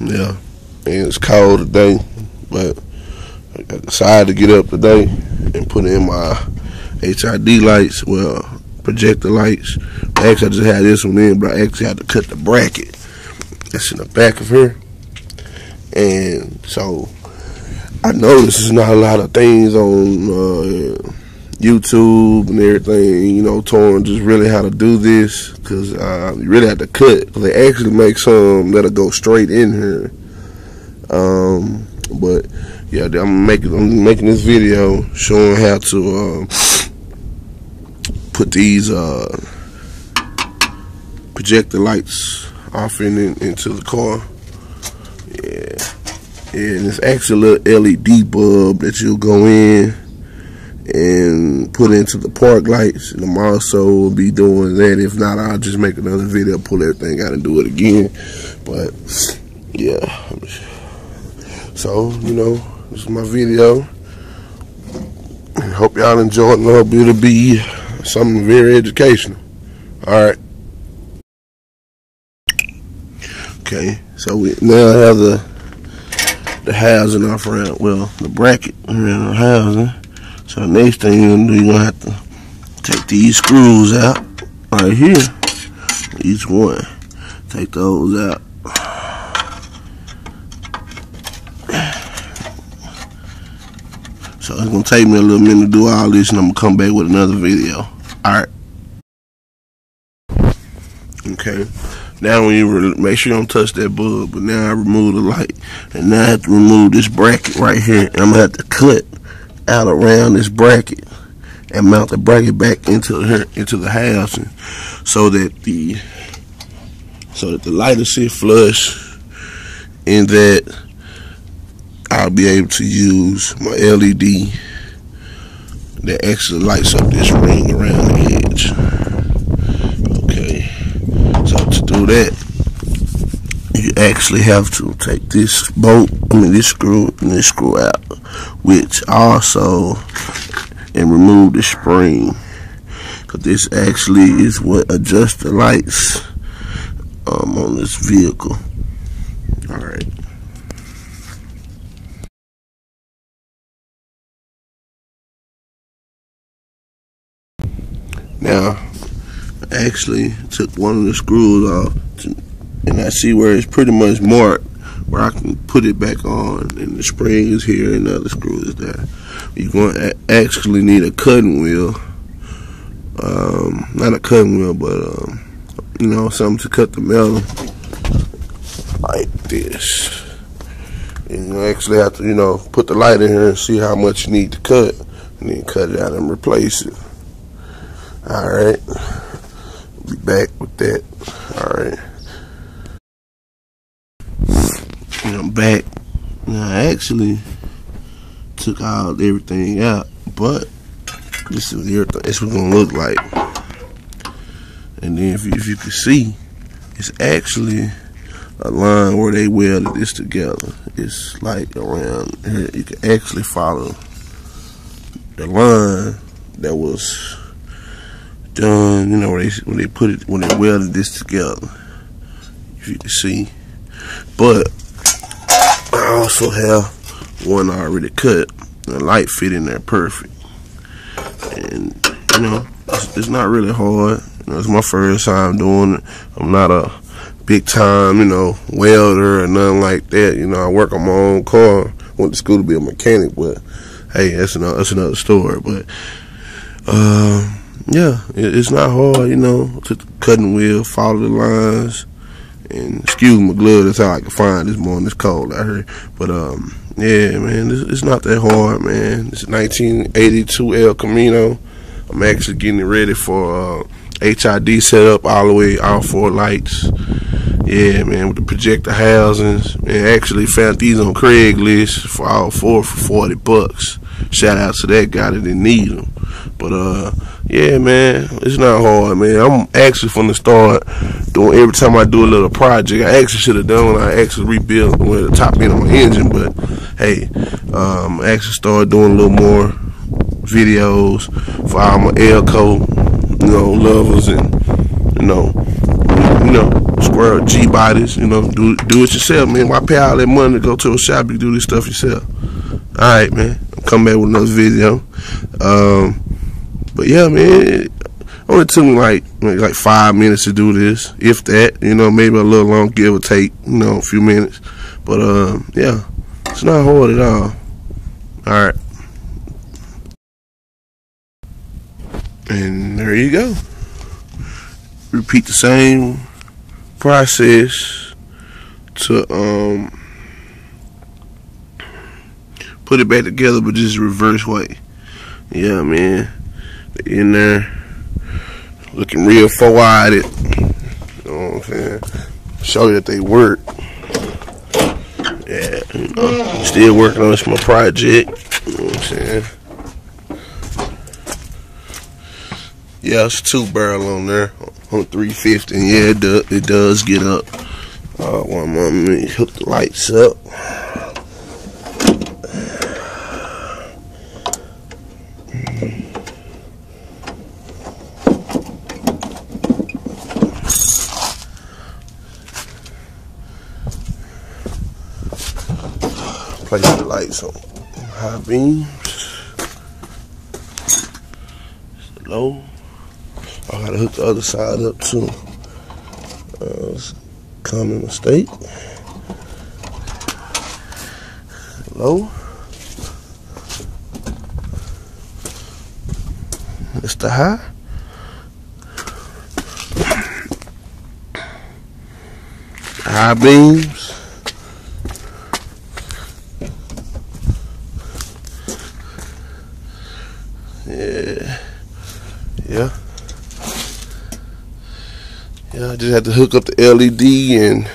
Yeah, and it's cold today, but I decided to get up today and put in my HID lights, well, projector lights. Actually, I just had this one in, but I actually had to cut the bracket that's in the back of here. And so I noticed there's not a lot of things on YouTube and everything, you know, telling just really how to do this, because you really have to cut. They actually make some that'll go straight in here. But yeah, I'm making this video showing how to put these projector lights off into the car. Yeah, and it's actually a little LED bulb that you'll go in and put into the park lights, and I'm also will be doing that. If not, I'll just make another video, pull everything out and do it again. But yeah, so you know, this is my video. I hope y'all enjoyed, and I hope it'll be something very educational. Alright. Okay, so we now have the housing off around, well, the bracket around the housing. So the next thing you're gonna do, you're gonna have to take these screws out right here. Each one. Take those out. So it's gonna take me a little minute to do all this, and I'm gonna come back with another video. Alright. Okay. Now when you make sure you don't touch that bulb, but now I remove the light, and now I have to remove this bracket right here, and I'm gonna have to cut out around this bracket and mount the bracket back into the housing, so that the light will sit flush, and that I'll be able to use my LED that actually lights up this ring around the edge. Okay, so to do that, you actually have to take this bolt, this screw, and this screw out, which also, and remove the spring, because this actually is what adjusts the lights on this vehicle. Alright. Now, I actually took one of the screws off, and I see where it's pretty much marked, where I can put it back on, and the spring is here and the other screw is there. You're going to actually need a cutting wheel. Not a cutting wheel, but you know, something to cut the metal like this. And you actually have to, you know, put the light in here and see how much you need to cut, and then cut it out and replace it. Alright, be back with that. Alright, and I'm back. Now I actually took everything out, but this is everything. It's what it's gonna look like. And then if you can see, it's actually a line where they welded this together. It's like around here. You can actually follow the line that was done, you know, when they welded this together, if you can see. But I also have one already cut. The light fit in there perfect, and you know, it's not really hard. You know, it's my first time doing it. I'm not a big time, you know, welder or nothing like that. You know, I work on my own car. Went to school to be a mechanic, but hey, that's another story. But yeah, it's not hard, you know. Took the cutting wheel, follow the lines, and excuse my glove, that's how I can find this morning. It's cold out here. But yeah, man, it's not that hard, man. It's a 1982 El Camino. I'm actually getting it ready for HID setup all the way, all 4 lights. Yeah, man, with the projector housings. Man, actually found these on Craigslist for all 4 for $40. Shout out to that guy that didn't need them. But yeah, man, it's not hard, man. I'm actually from the start doing, every time I do a little project, I actually should have done when I actually rebuilt with the top end of my engine. But hey, I actually started doing a little more videos for all my Elco, you know, lovers, and you square G bodies, do it yourself, man. Why pay all that money to go to a shop? You do this stuff yourself. Alright, man. I'm coming back with another video. But yeah, man, it only took me like 5 minutes to do this, if that, maybe a little long, give or take, a few minutes. But yeah, it's not hard at all. Alright. And there you go. Repeat the same process to put it back together, but just reverse way. Yeah, man. They in there looking real forwarded. You know what I'm saying? Show you that they work. Yeah, still working on this, my project. You know what I'm saying? Yeah, it's 2 barrel on there on 350. And yeah, it does get up. One more, let me hook the lights up. Place the lights on high beams. Low. I gotta hook the other side up too. It's a common mistake. Low. That's the high. High beams. Yeah, I just had to hook up the LED and